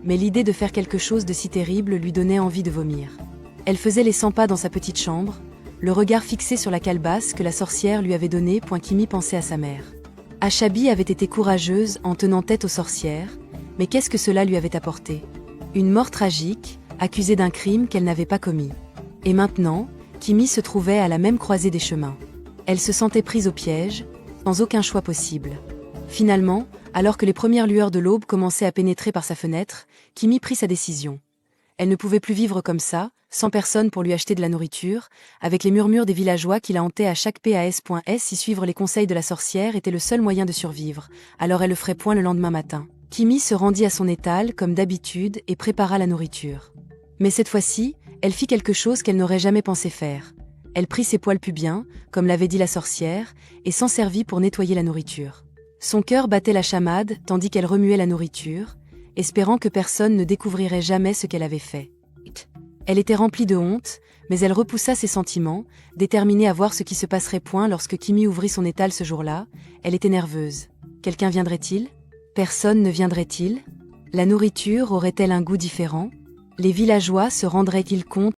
mais l'idée de faire quelque chose de si terrible lui donnait envie de vomir. Elle faisait les 100 pas dans sa petite chambre, le regard fixé sur la calebasse que la sorcière lui avait donnée. Kimi pensait à sa mère. Achabi avait été courageuse en tenant tête aux sorcières, mais qu'est-ce que cela lui avait apporté? Une mort tragique, accusée d'un crime qu'elle n'avait pas commis. Et maintenant, Kimi se trouvait à la même croisée des chemins. Elle se sentait prise au piège, sans aucun choix possible. Finalement, alors que les premières lueurs de l'aube commençaient à pénétrer par sa fenêtre, Kimi prit sa décision. Elle ne pouvait plus vivre comme ça, sans personne pour lui acheter de la nourriture, avec les murmures des villageois qui la hantaient à chaque pas. Si suivre les conseils de la sorcière était le seul moyen de survivre, alors elle le ferait point le lendemain matin. Kimi se rendit à son étal comme d'habitude et prépara la nourriture. Mais cette fois-ci, elle fit quelque chose qu'elle n'aurait jamais pensé faire. Elle prit ses poils pubiens, comme l'avait dit la sorcière, et s'en servit pour nettoyer la nourriture. Son cœur battait la chamade tandis qu'elle remuait la nourriture, espérant que personne ne découvrirait jamais ce qu'elle avait fait. Elle était remplie de honte, mais elle repoussa ses sentiments, déterminée à voir ce qui se passerait point lorsque Kimi ouvrit son étal ce jour-là. Elle était nerveuse. Quelqu'un viendrait-il? Personne ne viendrait-il? La nourriture aurait-elle un goût différent? Les villageois se rendraient-ils compte